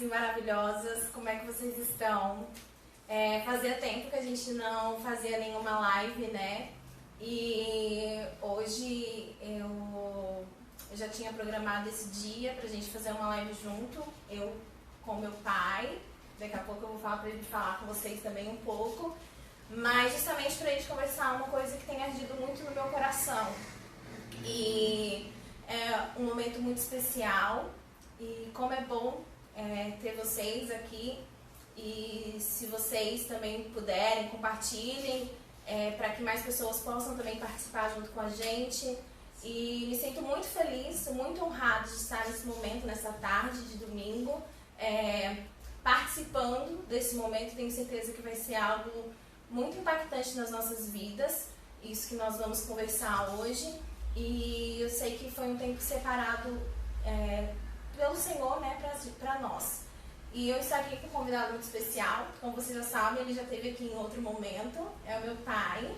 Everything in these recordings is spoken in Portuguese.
e maravilhosas, como é que vocês estão? Fazia tempo que a gente não fazia nenhuma live, né? E hoje eu já tinha programado esse dia pra gente fazer uma live junto, eu com meu pai. Daqui a pouco eu vou falar pra ele falar com vocês também um pouco, mas justamente pra gente conversar uma coisa que tem ardido muito no meu coração. E é um momento muito especial, e como é bom ter vocês aqui, e se vocês também puderem, compartilhem, para que mais pessoas possam também participar junto com a gente. E me sinto muito feliz, muito honrada de estar nesse momento, nessa tarde de domingo, participando desse momento. Tenho certeza que vai ser algo muito impactante nas nossas vidas, isso que nós vamos conversar hoje. E eu sei que foi um tempo separado pelo Senhor, né, para nós. E eu estou aqui com um convidado muito especial, como vocês já sabem, ele já esteve aqui em outro momento, é o meu pai.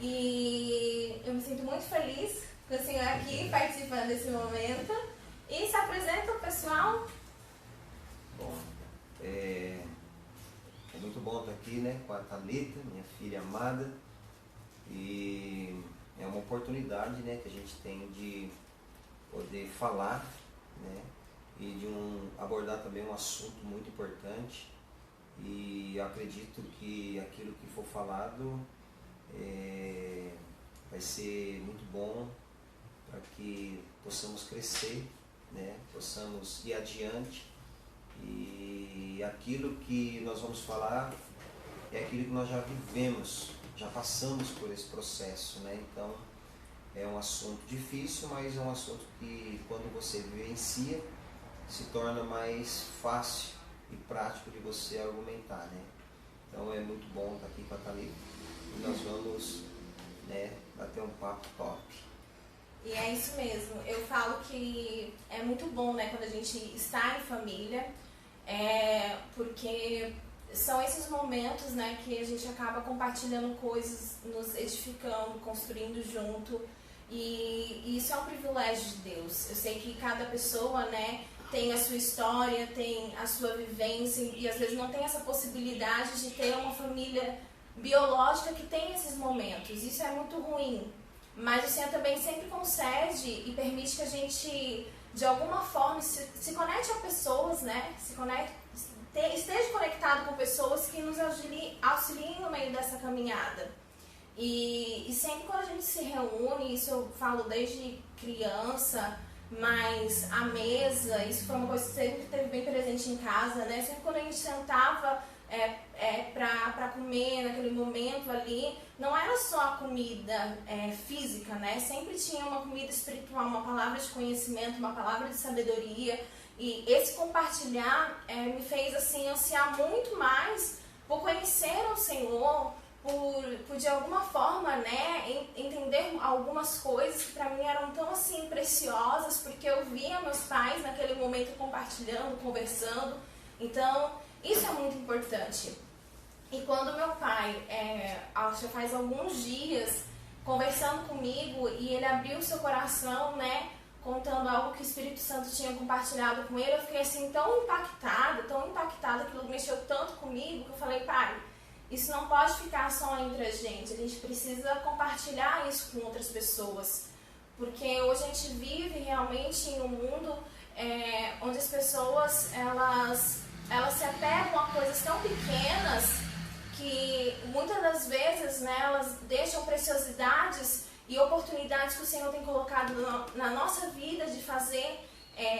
E eu me sinto muito feliz com o senhor aqui participando desse momento. E se apresenta o pessoal. Bom, é muito bom estar aqui, né, com a Thalita, minha filha amada. E é uma oportunidade, né, que a gente tem de poder falar, né, e de abordar também um assunto muito importante. E eu acredito que aquilo que for falado vai ser muito bom para que possamos crescer, né, possamos ir adiante. E aquilo que nós vamos falar é aquilo que nós já vivemos, já passamos por esse processo, né? Então é um assunto difícil, mas é um assunto que quando você vivencia se torna mais fácil e prático de você argumentar, né? Então é muito bom estar aqui com a Thalita e nós vamos, né, bater um papo top. E é isso mesmo, eu falo que é muito bom, né, quando a gente está em família, porque são esses momentos, né, que a gente acaba compartilhando coisas, nos edificando, construindo junto, e isso é um privilégio de Deus. Eu sei que cada pessoa, né, tem a sua história, tem a sua vivência, e às vezes não tem essa possibilidade de ter uma família biológica que tem esses momentos. Isso é muito ruim. Mas o Senhor também sempre concede e permite que a gente, de alguma forma, se conecte a pessoas, né? Esteja conectado com pessoas que nos auxiliem no meio dessa caminhada. E sempre quando a gente se reúne, isso eu falo desde criança, mas a mesa, isso foi uma coisa que sempre esteve bem presente em casa, né? Sempre quando a gente sentava para comer naquele momento ali, não era só a comida física, né? Sempre tinha uma comida espiritual, uma palavra de conhecimento, uma palavra de sabedoria. E esse compartilhar me fez assim ansiar muito mais por conhecer o Senhor, por de alguma forma, né, entender algumas coisas que para mim eram tão assim preciosas, porque eu via meus pais naquele momento compartilhando, conversando. Então isso é muito importante. E quando meu pai, já faz alguns dias, conversando comigo, e ele abriu o seu coração, né, contando algo que o Espírito Santo tinha compartilhado com ele, eu fiquei assim tão impactada, aquilo mexeu tanto comigo, que eu falei, pai, isso não pode ficar só entre a gente precisa compartilhar isso com outras pessoas, porque hoje a gente vive realmente em um mundo onde as pessoas, elas se apegam a coisas tão pequenas que muitas das vezes, né, elas deixam preciosidades e oportunidades que o Senhor tem colocado na nossa vida de fazer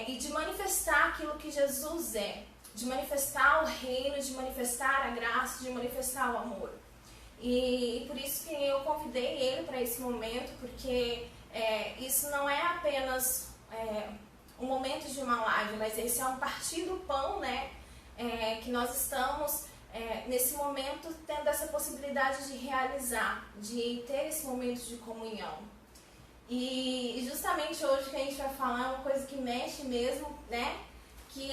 e de manifestar aquilo que Jesus é, de manifestar o reino, de manifestar a graça, de manifestar o amor. E por isso que eu convidei ele para esse momento, porque isso não é apenas um momento de uma live, mas esse é um partir do pão, né? Que nós estamos nesse momento tendo essa possibilidade de realizar, de ter esse momento de comunhão. E justamente hoje que a gente vai falar é uma coisa que mexe mesmo, né? Que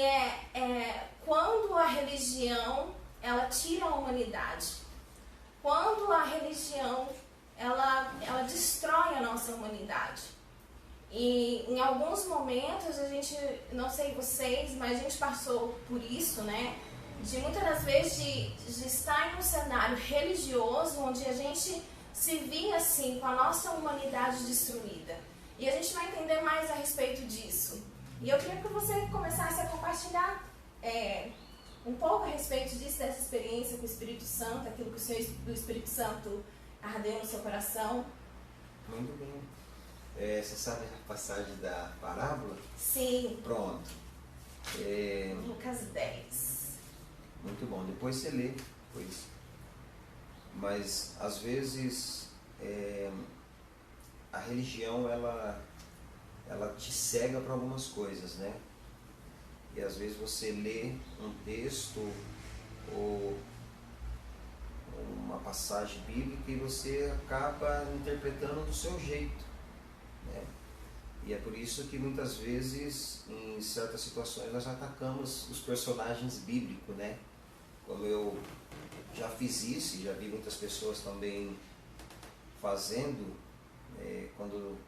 quando a religião ela tira a humanidade, quando a religião ela destrói a nossa humanidade. E em alguns momentos a gente, não sei vocês, mas a gente passou por isso, né? De muitas das vezes de estar em um cenário religioso onde a gente se via assim com a nossa humanidade destruída. E a gente vai entender mais a respeito disso. E eu queria que você começasse a compartilhar um pouco a respeito disso, dessa experiência com o Espírito Santo, aquilo que o Espírito Santo ardeu no seu coração. Muito bem. Você sabe a passagem da parábola? Sim. Pronto. Lucas 10. Muito bom. Depois você lê. Depois. Mas, às vezes, a religião, ela te cega para algumas coisas, né? E, às vezes, você lê um texto ou uma passagem bíblica e você acaba interpretando do seu jeito, né? E é por isso que muitas vezes, em certas situações, nós atacamos os personagens bíblicos, né? Como eu já fiz isso e já vi muitas pessoas também fazendo, quando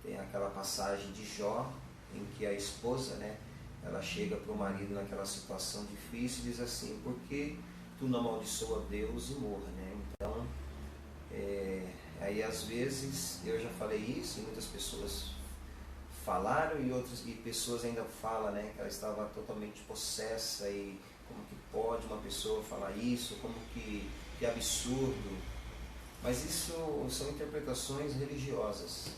tem aquela passagem de Jó, em que a esposa, né, ela chega para o marido naquela situação difícil e diz assim: por que tu não amaldiçoa Deus e morra, né? Então, aí às vezes, eu já falei isso e muitas pessoas falaram e pessoas ainda falam, né, que ela estava totalmente possessa e como que pode uma pessoa falar isso, como que absurdo. Mas isso são interpretações religiosas,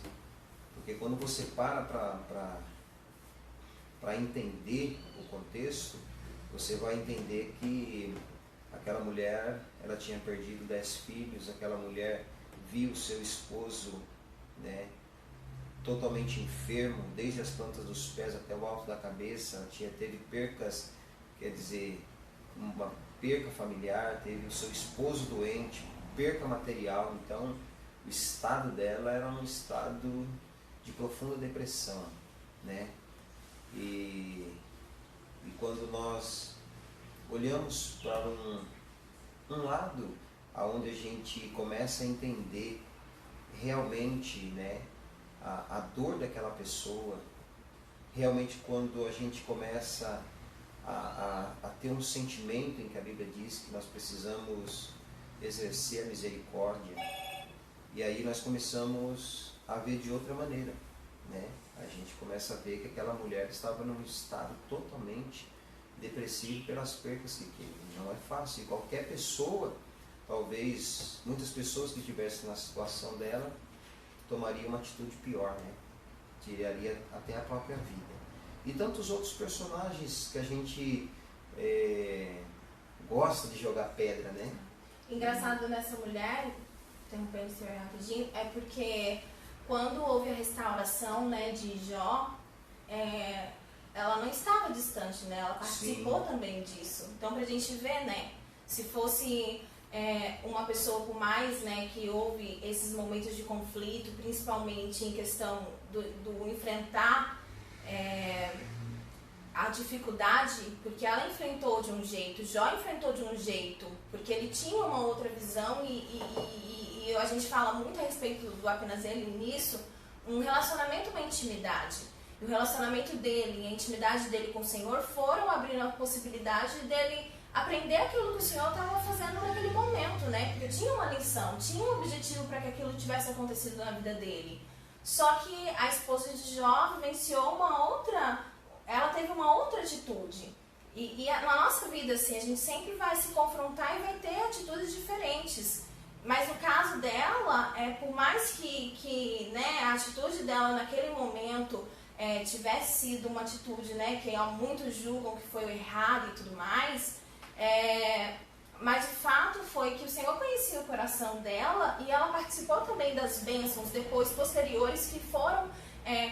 porque quando você para entender o contexto, você vai entender que aquela mulher, ela tinha perdido 10 filhos, aquela mulher viu o seu esposo, né, totalmente enfermo, desde as plantas dos pés até o alto da cabeça, teve percas, quer dizer, uma perca familiar, teve o seu esposo doente, perca material. Então o estado dela era um estado de profunda depressão, né? E quando nós olhamos para um lado aonde a gente começa a entender realmente, né, a dor daquela pessoa, realmente quando a gente começa a ter um sentimento em que a Bíblia diz que nós precisamos exercer a misericórdia, e aí nós começamos a ver de outra maneira, né? A gente começa a ver que aquela mulher estava num estado totalmente depressivo pelas percas que teve. Não é fácil, e qualquer pessoa, talvez muitas pessoas que estivessem na situação dela, tomaria uma atitude pior, né? Tiraria até a própria vida. E tantos outros personagens que a gente gosta de jogar pedra, né? Engraçado nessa mulher, interrompendo o senhor rapidinho, é porque quando houve a restauração, né, de Jó, ela não estava distante, né? Ela participou Sim. também disso. Então, pra gente ver, né, se fosse uma pessoa por mais, né, que houve esses momentos de conflito, principalmente em questão do enfrentar a dificuldade, porque ela enfrentou de um jeito, Jó enfrentou de um jeito, porque ele tinha uma outra visão e a gente fala muito a respeito do apenas ele nisso, um relacionamento, uma intimidade. E o relacionamento dele e a intimidade dele com o Senhor foram abrindo a possibilidade dele aprender aquilo que o Senhor estava fazendo naquele momento, né? Porque tinha uma lição, tinha um objetivo para que aquilo tivesse acontecido na vida dele. Só que a esposa de Jó vivenciou ela teve uma outra atitude. E na nossa vida, assim, a gente sempre vai se confrontar e vai ter atitudes diferentes. Mas no caso dela, por mais que né, a atitude dela naquele momento tivesse sido uma atitude, né, que muitos julgam que foi errado e tudo mais, mas o fato foi que o Senhor conhecia o coração dela e ela participou também das bênçãos depois, posteriores, que foram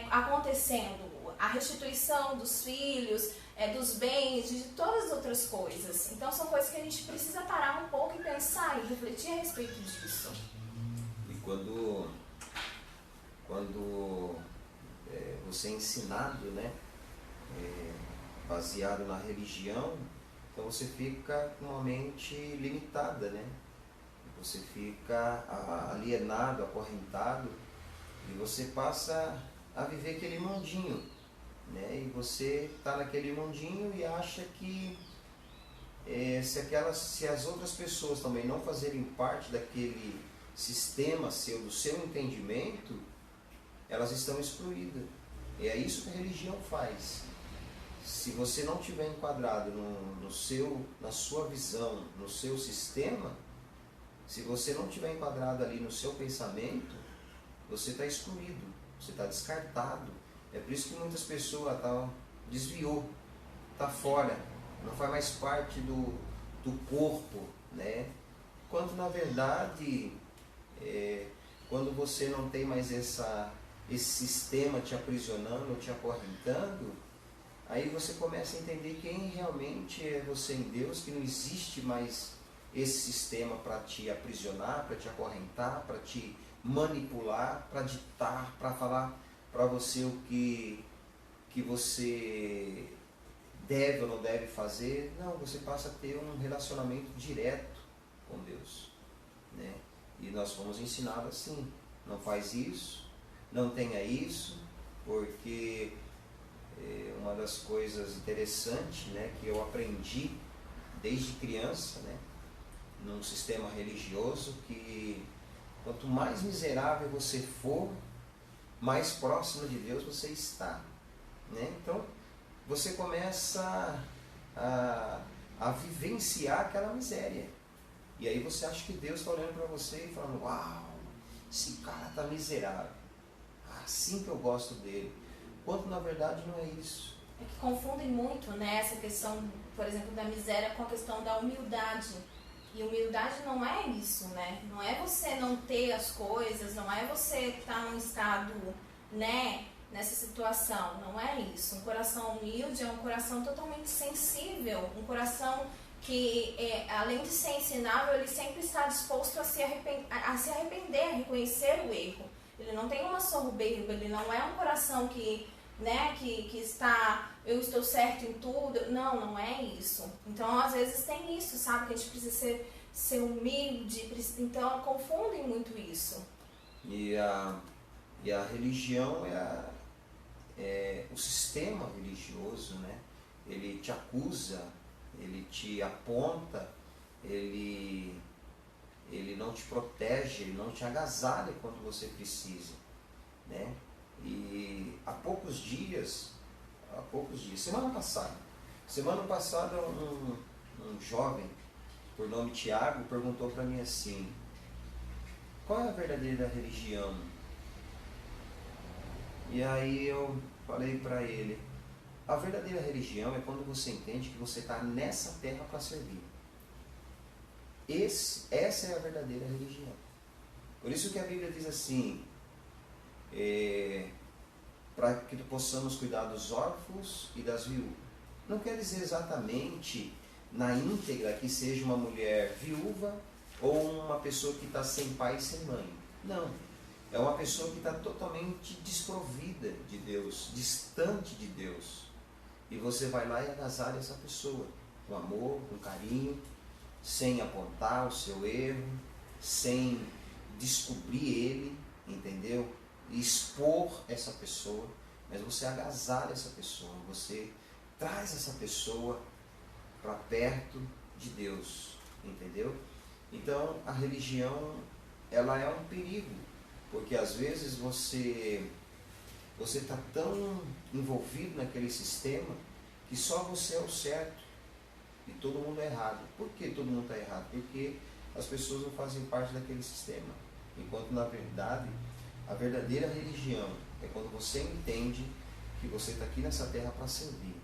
acontecendo. A restituição dos filhos, dos bens, de todas as outras coisas. Então são coisas que a gente precisa parar um pouco e pensar e refletir a respeito disso. E quando você é ensinado, né, baseado na religião, então você fica com uma mente limitada, né? Você fica alienado, acorrentado, e você passa a viver aquele mundinho, né? E você está naquele mundinho e acha que se as outras pessoas também não fazerem parte daquele sistema do seu entendimento, elas estão excluídas. E é isso que a religião faz. Se você não tiver enquadrado na sua visão, no seu sistema, se você não tiver enquadrado ali no seu pensamento, você está excluído, você está descartado. É por isso que muitas pessoas desviou, está fora, não faz mais parte do corpo, né? Quando na verdade, quando você não tem mais esse sistema te aprisionando, te acorrentando, aí você começa a entender quem realmente é você em Deus, que não existe mais esse sistema para te aprisionar, para te acorrentar, para te manipular, para ditar, para falar para você o que você deve ou não deve fazer. Não, você passa a ter um relacionamento direto com Deus, né? E nós fomos ensinados assim: não faz isso, não tenha isso, porque uma das coisas interessantes, né, que eu aprendi desde criança, né, num sistema religioso, que quanto mais miserável você for, mais próximo de Deus você está, né? Então você começa a vivenciar aquela miséria, e aí você acha que Deus está olhando para você e falando: uau, esse cara está miserável, assim que eu gosto dele. Quando na verdade não é isso. É que confundem muito, né, essa questão, por exemplo, da miséria com a questão da humildade. E humildade não é isso, né? Não é você não ter as coisas, não é você estar num estado, né, nessa situação. Não é isso. Um coração humilde é um coração totalmente sensível, um coração que, além de ser ensinável, ele sempre está disposto a se arrepender, a reconhecer o erro. Ele não tem uma soberba, ele não é um coração que, né, que está, eu estou certo em tudo. Não é isso. Então, às vezes tem isso, sabe? Que a gente precisa ser humilde, então confundem muito isso. E a religião o sistema religioso, né? Ele te acusa, ele te aponta, ele não te protege, ele não te agasalha quando você precisa, né? E há poucos dias, semana passada um jovem por nome Tiago perguntou para mim assim: qual é a verdadeira religião? E aí eu falei para ele: a verdadeira religião é quando você entende que você está nessa terra para servir. Essa é a verdadeira religião. Por isso que a Bíblia diz assim: para que possamos cuidar dos órfãos e das viúvas. Não quer dizer exatamente na íntegra que seja uma mulher viúva ou uma pessoa que está sem pai e sem mãe. Não. É uma pessoa que está totalmente desprovida de Deus, distante de Deus. E você vai lá e agasalha essa pessoa com amor, com carinho, sem apontar o seu erro, sem descobrir ele, entendeu? E expor essa pessoa, mas você agasalha essa pessoa, você traz essa pessoa para perto de Deus, entendeu? Então a religião, ela é um perigo, porque às vezes você está tão envolvido naquele sistema que só você é o certo e todo mundo é errado. Por que todo mundo está errado? Porque as pessoas não fazem parte daquele sistema. Enquanto na verdade, a verdadeira religião é quando você entende que você está aqui nessa terra para servir.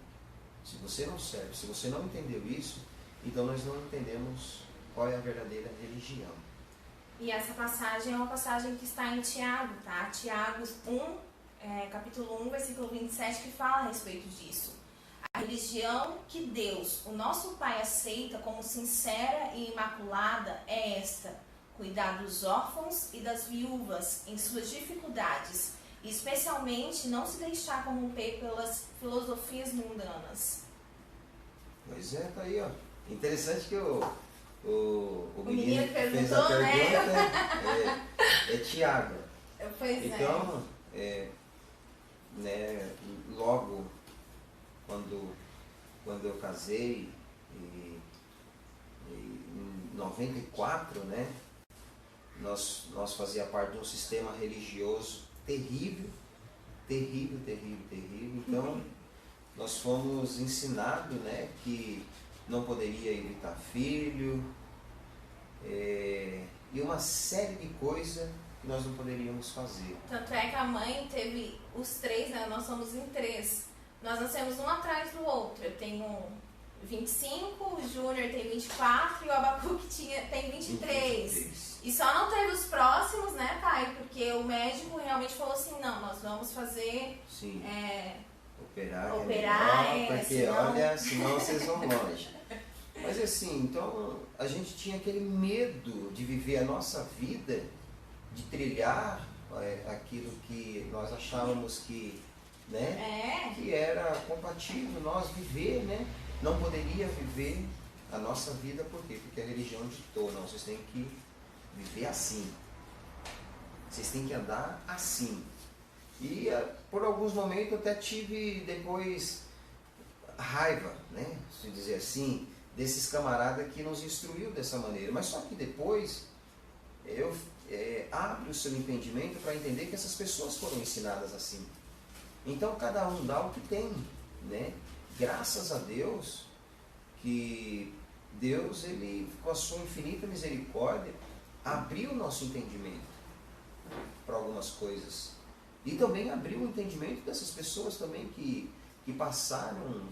Se você não serve, se você não entendeu isso, então nós não entendemos qual é a verdadeira religião. E essa passagem é uma passagem que está em Tiago, tá? Tiago 1, capítulo 1, versículo 27, que fala a respeito disso. A religião que Deus, o nosso Pai, aceita como sincera e imaculada é esta: cuidar dos órfãos e das viúvas em suas dificuldades, e especialmente não se deixar corromper pelas filosofias mundanas. Pois é, tá aí, ó. Interessante que o menino que fez perguntou, a pergunta, né? é Tiago. Pois então, né, logo quando eu casei, em 94, né, nós fazia parte de um sistema religioso terrível. Então, nós fomos ensinados, né, que não poderia evitar filho, e uma série de coisas que nós não poderíamos fazer. Tanto é que a mãe teve os 3, né, nós somos em 3. Nós nascemos um atrás do outro. Eu tenho 25, o Júnior tem 24 e o Abacuque tem 23. E só não teve os próximos, né, pai? Porque o médico realmente falou assim, não, nós vamos fazer... Sim. Operar, porque senão... olha, senão vocês vão longe. Mas assim, então a gente tinha aquele medo de viver a nossa vida, de trilhar aquilo que nós achávamos que, né, que era compatível nós viver, né? Não poderia viver a nossa vida, por quê? Porque a religião ditou, não, vocês têm que viver assim. Vocês têm que andar assim. E por alguns momentos eu até tive depois raiva, né, se dizer assim, desses camaradas que nos instruiu dessa maneira. Mas só que depois eu abro o seu entendimento para entender que essas pessoas foram ensinadas assim. Então cada um dá o que tem, né? Graças a Deus que Deus, ele, com a sua infinita misericórdia, abriu o nosso entendimento para algumas coisas. E também abriu o entendimento dessas pessoas também que passaram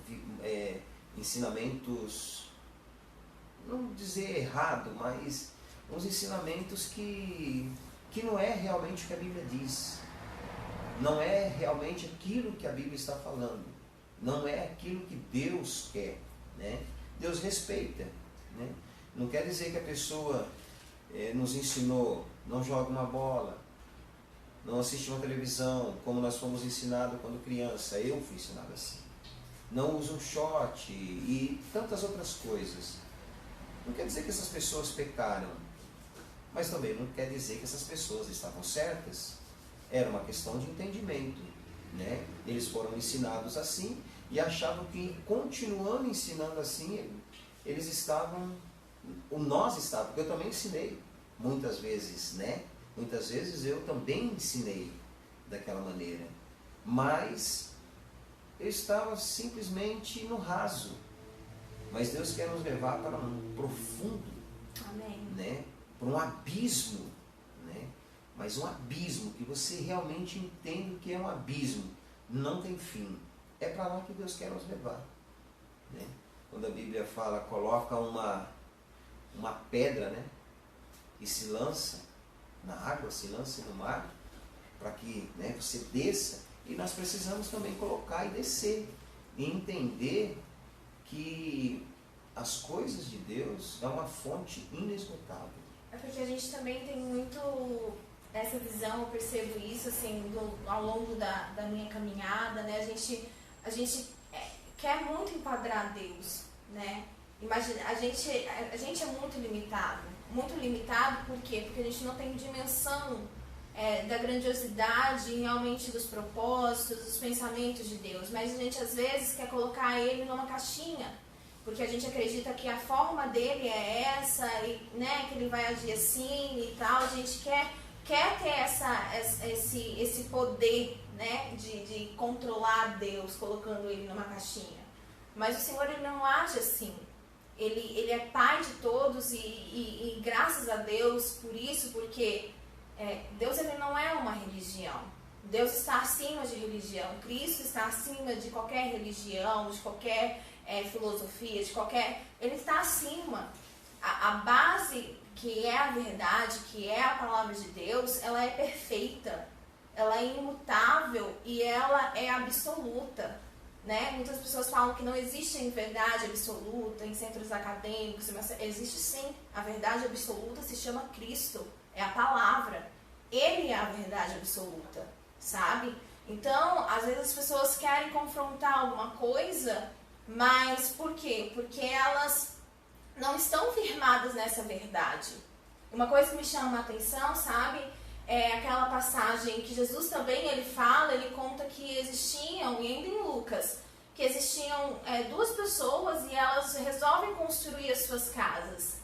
ensinamentos, não dizer errado, mas uns ensinamentos que não é realmente o que a Bíblia diz. Não é realmente aquilo que a Bíblia está falando. Não é aquilo que Deus quer, né? Deus respeita, né? Não quer dizer que a pessoa nos ensinou, não joga uma bola, não assiste uma televisão, como nós fomos ensinados quando criança. Eu fui ensinado assim. Não usa um short e tantas outras coisas. Não quer dizer que essas pessoas pecaram, mas também não quer dizer que essas pessoas estavam certas. Era uma questão de entendimento, né? Eles foram ensinados assim e achavam que, continuando ensinando assim, eles estavam, nós estávamos, porque eu também ensinei muitas vezes, né? Muitas vezes eu também ensinei daquela maneira, mas eu estava simplesmente no raso. Mas Deus quer nos levar para um profundo, Amém, né? Para um abismo, né? Mas um abismo que você realmente entende que é um abismo, não tem fim. É para lá que Deus quer nos levar, né? Quando a Bíblia fala, coloca uma pedra, né, e se lança na água, se lança no mar, para que, né, você desça, e nós precisamos também colocar e descer, e entender que as coisas de Deus é uma fonte inesgotável. É porque a gente também tem muito essa visão, eu percebo isso assim, ao longo da minha caminhada, né? A gente quer muito enquadrar Deus, né? Imagina, a gente é muito limitado, por quê? Porque a gente não tem dimensão da grandiosidade realmente dos propósitos, dos pensamentos de Deus, mas a gente às vezes quer colocar ele numa caixinha, porque a gente acredita que a forma dele é essa, e, né, que ele vai agir assim e tal. A gente quer ter esse poder, né, de controlar Deus, colocando ele numa caixinha. Mas o Senhor, ele não age assim. Ele é Pai de todos e graças a Deus por isso, porque Deus, ele não é uma religião. Deus está acima de religião. Cristo está acima de qualquer religião, de qualquer filosofia, Ele está acima. A base, que é a verdade, que é a palavra de Deus, ela é perfeita, ela é imutável e ela é absoluta, né? Muitas pessoas falam que não existe verdade absoluta em centros acadêmicos, mas existe sim. A verdade absoluta se chama Cristo, é a palavra. Ele é a verdade absoluta, sabe? Então, às vezes as pessoas querem confrontar alguma coisa, mas por quê? Porque elas não estão firmadas nessa verdade. Uma coisa que me chama a atenção, sabe? aquela passagem que Jesus também ele fala, ele conta que existiam, e ainda em Lucas, que existiam duas pessoas e elas resolvem construir as suas casas.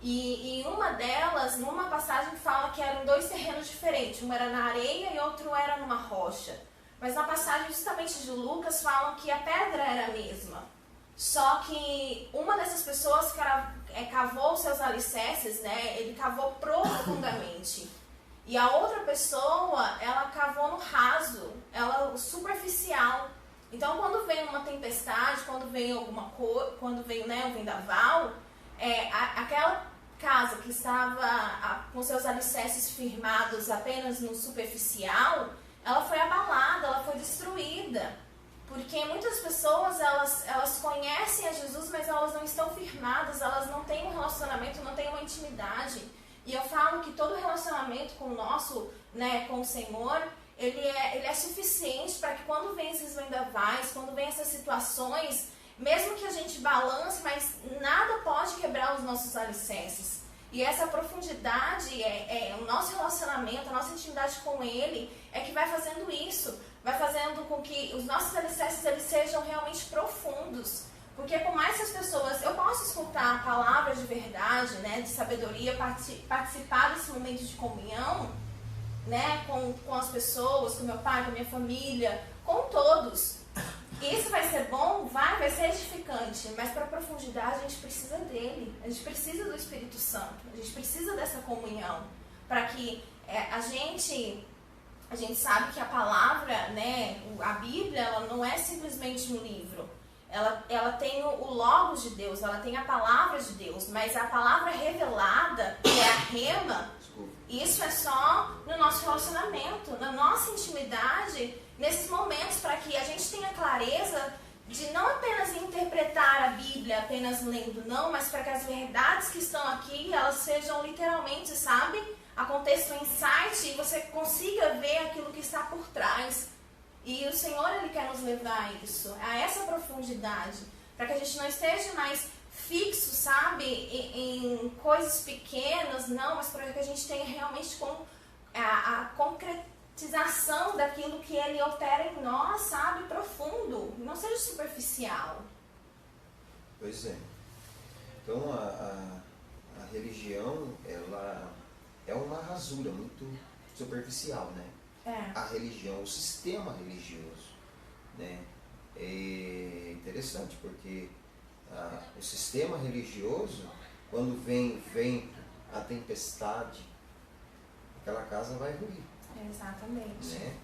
E uma delas, numa passagem, fala que eram dois terrenos diferentes, um era na areia e outro era numa rocha. Mas na passagem justamente de Lucas falam que a pedra era a mesma. Só que uma dessas pessoas cavou seus alicerces, né? Ele cavou profundamente. E a outra pessoa, ela cavou no raso, ela superficial. Então, quando vem uma tempestade, quando vem alguma coisa, quando vem, né, um vendaval, aquela casa que estava com seus alicerces firmados apenas no superficial, ela foi abalada, ela foi destruída. Porque muitas pessoas, elas conhecem a Jesus, mas elas não estão firmadas, elas não têm um relacionamento, não têm uma intimidade. E eu falo que todo relacionamento com o nosso, né, com o Senhor, ele é suficiente para que quando vem esses vendavais, quando vem essas situações, mesmo que a gente balance, mas nada pode quebrar os nossos alicerces. E essa profundidade, o nosso relacionamento, a nossa intimidade com Ele, é que vai fazendo isso. Vai fazendo com que os nossos alicerces eles sejam realmente profundos. Porque por mais que as pessoas... Eu posso escutar palavras de verdade, né, de sabedoria, participar desse momento de comunhão, né, com as pessoas, com meu pai, com a minha família, com todos. Isso vai ser bom? Vai ser edificante, mas para a profundidade a gente precisa dele, a gente precisa do Espírito Santo, a gente precisa dessa comunhão, para que a gente sabe que a palavra, né, a Bíblia, ela não é simplesmente um livro, ela tem o Logos de Deus, ela tem a palavra de Deus, mas a palavra revelada, que é a rema, isso é só no nosso relacionamento, na nossa intimidade, nesses momentos, para que a gente tenha clareza de não apenas interpretar a Bíblia apenas lendo, não, mas para que as verdades que estão aqui, elas sejam literalmente, sabe? Aconteça um insight e você consiga ver aquilo que está por trás. E o Senhor, Ele quer nos levar a isso, a essa profundidade, para que a gente não esteja mais fixo, sabe, em coisas pequenas, não, mas para que a gente tenha realmente a concretização daquilo que Ele opera em nós, sabe, profundo, não seja superficial. Pois é. Então a religião, ela é uma rasura muito superficial, né? A religião, o sistema religioso, né? É interessante porque o sistema religioso, quando vem vento, a tempestade, aquela casa vai ruir. Exatamente. Né?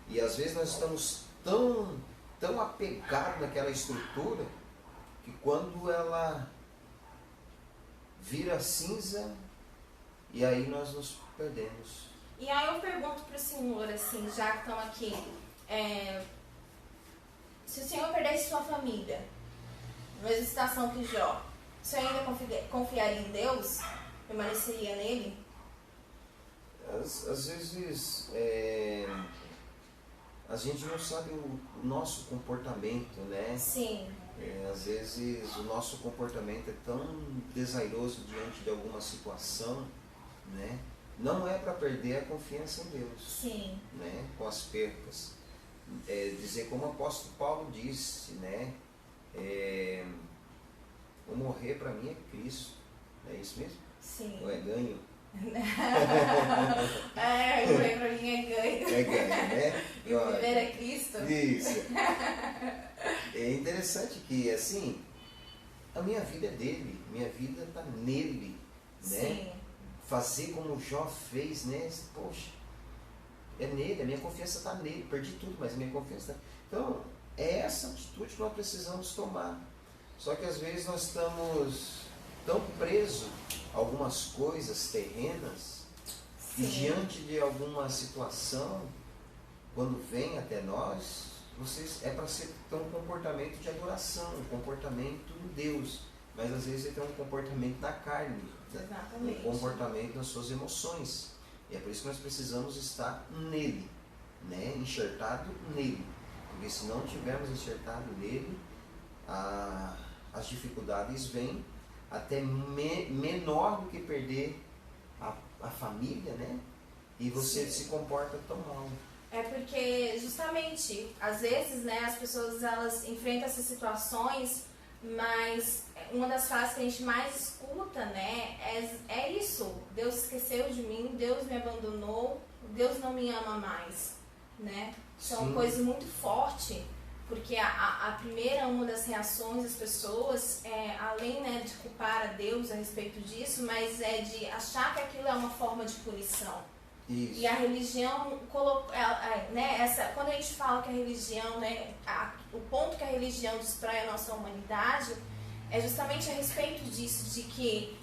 E às vezes nós estamos tão apegados naquela estrutura que quando ela vira cinza, e aí nós nos perdemos. E aí eu pergunto para o Senhor, assim, já que estão aqui, se o Senhor perdesse sua família, na mesma situação que Jó, o Senhor ainda confiaria em Deus? Permaneceria nele? Às vezes a gente não sabe o nosso comportamento, né? Sim. Às vezes o nosso comportamento é tão desairoso diante de alguma situação, né? Não é para perder a confiança em Deus. Sim. Né? Com as percas. Dizer como o apóstolo Paulo disse, né? O morrer para mim é Cristo. É isso mesmo? Sim. Ou é ganho? Morrer para mim é ganho. É ganho, né? E o viver é Cristo. Isso. É interessante que, assim, a minha vida é dele, minha vida está nele, né? Sim. Fazer como Jó fez, né? Poxa, é nele, a minha confiança está nele. Perdi tudo, mas a minha confiança está... Então, é essa atitude que nós precisamos tomar. Só que às vezes nós estamos tão presos a algumas coisas terrenas. Sim. E diante de alguma situação, quando vem até nós, é para ter um comportamento de adoração, um comportamento em Deus. Mas às vezes ele tem um comportamento na carne, né? Exatamente. Um comportamento nas suas emoções. E é por isso que nós precisamos estar nele, né? Enxertado nele. Porque se não tivermos enxertado nele, as dificuldades vêm até menor do que perder a família, né? e você se comporta tão mal. É porque, justamente, às vezes, né, as pessoas elas enfrentam essas situações, mas uma das frases que a gente mais escuta, né, é isso: Deus esqueceu de mim, Deus me abandonou, Deus não me ama mais, né? São coisas muito fortes, porque a primeira, uma das reações das pessoas, além, né, de culpar a Deus a respeito disso, mas é de achar que aquilo é uma forma de punição. Isso. E a religião colocou, né, quando a gente fala que a religião, né, o ponto que a religião destrói a nossa humanidade é justamente a respeito disso, de que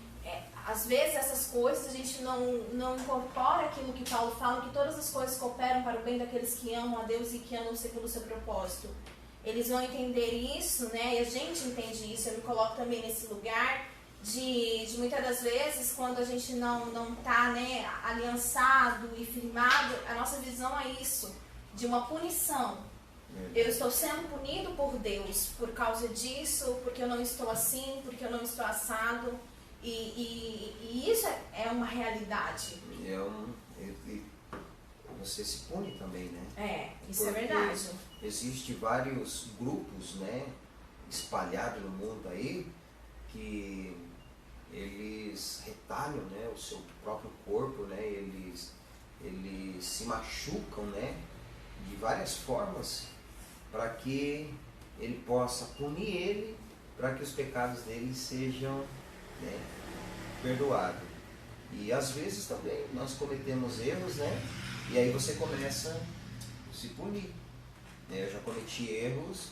às vezes essas coisas a gente não incorpora aquilo que Paulo fala, que todas as coisas cooperam para o bem daqueles que amam a Deus e que amam segundo o seu propósito. Eles vão entender isso, né, e a gente entende isso. Eu me coloco também nesse lugar de muitas das vezes, quando a gente não está, né, aliançado e firmado, a nossa visão é isso, de uma punição. Eu estou sendo punido por Deus por causa disso, porque eu não estou assim, porque eu não estou assado. E isso é uma realidade. Você se pune também, né? Isso porque é verdade. Existem vários grupos, né, espalhados no mundo aí, que eles retalham, né, o seu próprio corpo, né, eles se machucam, né, de várias formas, para que ele possa punir ele, para que os pecados dele sejam, né, perdoados. E às vezes também nós cometemos erros, né, e aí você começa a se punir. Eu já cometi erros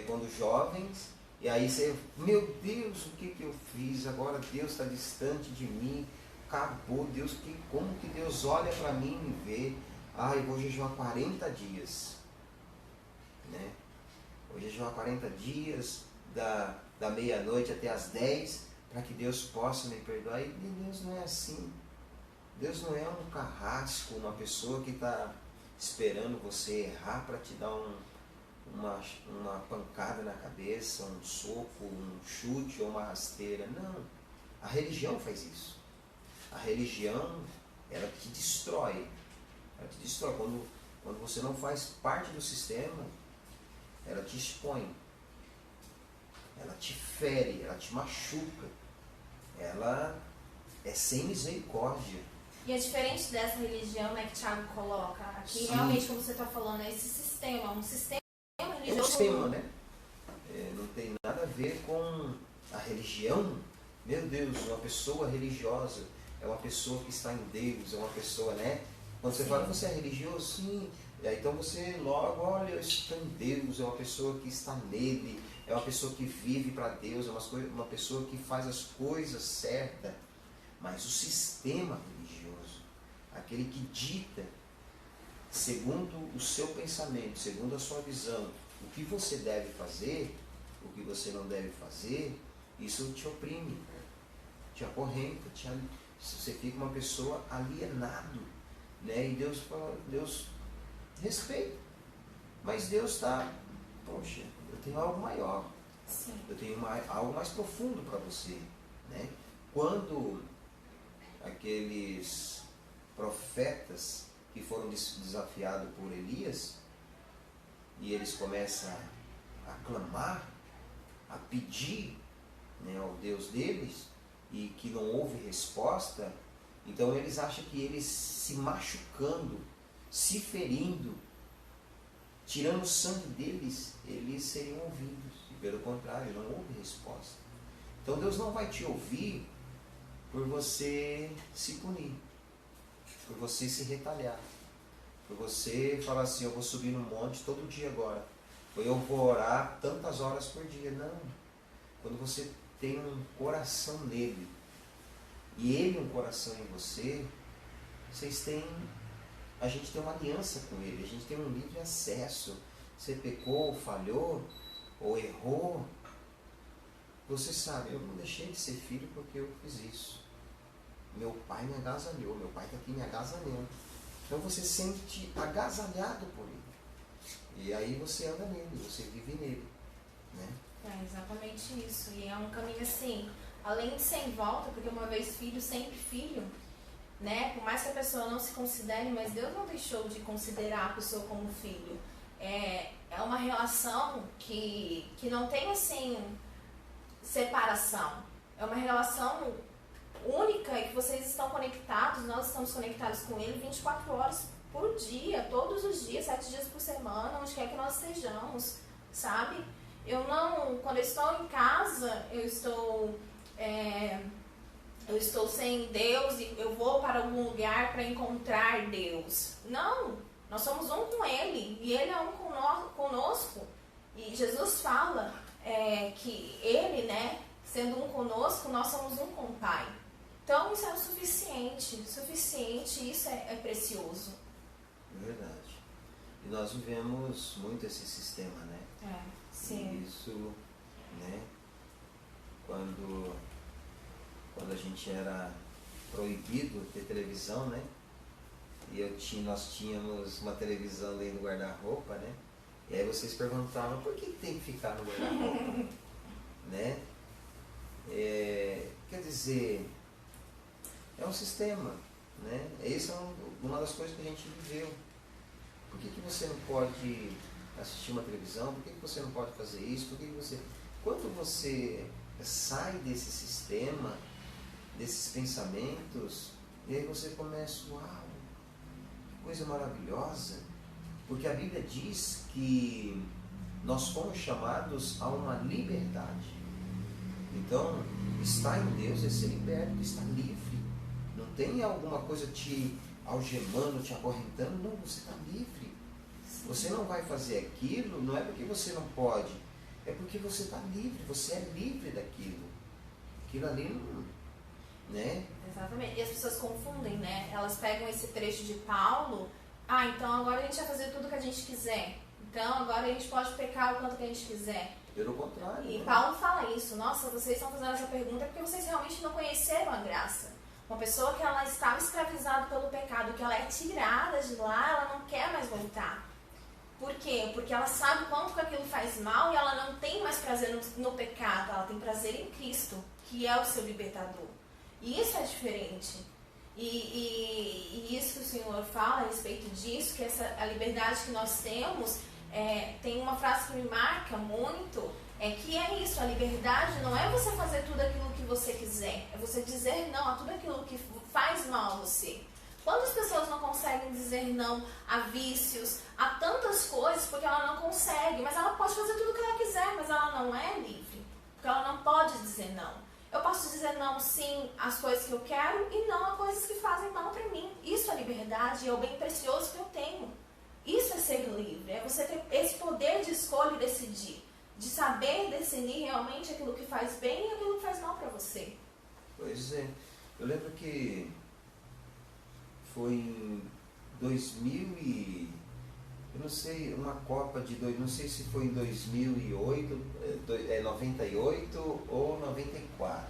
quando jovens, e aí você, meu Deus, o que eu fiz? Agora Deus está distante de mim, acabou, Deus, como que Deus olha para mim e me vê? Eu vou jejuar 40 dias, né? Vou jejuar 40 dias, da meia-noite até as 10, para que Deus possa me perdoar. E Deus não é assim. Deus não é um carrasco, uma pessoa que está esperando você errar para te dar uma pancada na cabeça, um soco, um chute ou uma rasteira. Não. A religião faz isso. A religião, ela te destrói. Ela te destrói. Quando você não faz parte do sistema, ela te expõe. Ela te fere, ela te machuca. Ela é sem misericórdia. E é diferente dessa religião, né, que Thiago coloca. Aqui, sim, realmente, como você está falando, é esse sistema, um sistema religioso. É um sistema, né? Não tem nada a ver com a religião. Meu Deus, uma pessoa religiosa é uma pessoa que está em Deus, é uma pessoa, né? Quando você fala, você é religioso? Sim. E aí, então você logo, olha, eu estou em Deus, é uma pessoa que está nele, é uma pessoa que vive para Deus, é uma pessoa que faz as coisas certas. Mas o sistema religioso, aquele que dita, segundo o seu pensamento, segundo a sua visão, o que você deve fazer, o que você não deve fazer, isso te oprime, te acorrenta, você fica uma pessoa alienado, né? E Deus respeita, mas Deus está, poxa, eu tenho algo maior, sim, eu tenho algo mais profundo para você, né? Quando aqueles profetas que foram desafiados por Elias, e eles começam a clamar, a pedir, né, ao Deus deles, e que não houve resposta, então eles acham que eles se machucando, se ferindo, tirando o sangue deles, eles seriam ouvidos. E pelo contrário, não houve resposta. Então Deus não vai te ouvir por você se punir, por você se retalhar, por você falar assim, eu vou subir no monte todo dia agora, ou eu vou orar tantas horas por dia. Não. Quando você tem um coração nele, e ele um coração em você, a gente tem uma aliança com ele, a gente tem um livre acesso. Você pecou, falhou, ou errou, você sabe, eu não deixei de ser filho porque eu fiz isso. Meu pai me agasalhou, meu pai está aqui me agasalhando. Então você se sente agasalhado por ele. E aí você anda nele, você vive nele, né? É exatamente isso. E é um caminho assim, além de sem volta, porque uma vez filho, sempre filho, né? Por mais que a pessoa não se considere, mas Deus não deixou de considerar a pessoa como filho. É uma relação que não tem, assim, separação. É uma relação única e que vocês estão conectados, nós estamos conectados com Ele 24 horas por dia, todos os dias, 7 dias por semana, onde quer que nós estejamos, sabe? Quando eu estou em casa, eu estou sem Deus e eu vou para algum lugar para encontrar Deus. Não, nós somos um com Ele e Ele é um conosco. E Jesus fala que Ele, né, sendo um conosco, nós somos um com o Pai. Então isso é o suficiente, isso é precioso. Verdade. E nós vivemos muito esse sistema, né? Sim. E isso, né, quando a gente era proibido ter televisão, né? E nós tínhamos uma televisão dentro do guarda-roupa, né? E aí vocês perguntavam, por que tem que ficar no guarda-roupa? Né? Quer dizer, é um sistema, né? Essa é uma das coisas que a gente viveu. Por que você não pode assistir uma televisão? Por que você não pode fazer isso? Quando você sai desse sistema, desses pensamentos, e aí você começa, uau, que coisa maravilhosa, porque a Bíblia diz que nós fomos chamados a uma liberdade. Então, estar em Deus é ser liberto, estar livre. Não tem alguma coisa te algemando, te acorrentando, não, você está livre. Sim. Você não vai fazer aquilo, não é porque você não pode, é porque você está livre, você é livre daquilo. Aquilo ali não, né? Exatamente. E as pessoas confundem, né? Elas pegam esse trecho de Paulo, então agora a gente vai fazer tudo que a gente quiser. Então agora a gente pode pecar o quanto que a gente quiser. Pelo contrário. E Paulo fala isso. Nossa, vocês estão fazendo essa pergunta porque vocês realmente não conheceram a graça. Uma pessoa que ela estava escravizada pelo pecado, que ela é tirada de lá, ela não quer mais voltar. Por quê? Porque ela sabe quanto que aquilo faz mal e ela não tem mais prazer no pecado, ela tem prazer em Cristo, que é o seu libertador. E isso é diferente. E isso que o Senhor fala a respeito disso, que a liberdade que nós temos, tem uma frase que me marca muito, que é isso, a liberdade não é você fazer tudo aquilo que você quiser, é você dizer não a tudo aquilo que faz mal a você. Quantas pessoas não conseguem dizer não a vícios, a tantas coisas, porque ela não consegue, mas ela pode fazer tudo o que ela quiser, mas ela não é livre, porque ela não pode dizer não. Eu posso dizer não, sim, às coisas que eu quero e não a coisas que fazem mal para mim. Isso é liberdade, é o bem precioso que eu tenho. Isso é ser livre, é você ter esse poder de escolha e decidir, de saber discernir realmente aquilo que faz bem e aquilo que faz mal para você. Pois é, eu lembro que foi em 2000 eu não sei, uma Copa não sei se foi em 2008, 98 ou 94.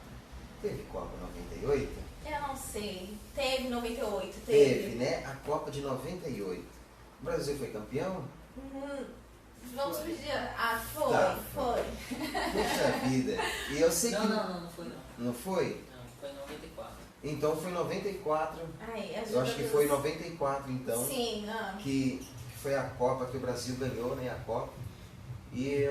Teve Copa 98? Eu não sei, teve 98, Teve, né? A Copa de 98. O Brasil foi campeão? Vamos pedir. Foi, tá. foi. Puxa vida. E eu sei que... Não foi não. Não foi? Não, foi em 94. Então foi em 94. Eu acho que foi em 94 então. Sim, que foi a Copa que o Brasil ganhou, né? A Copa. E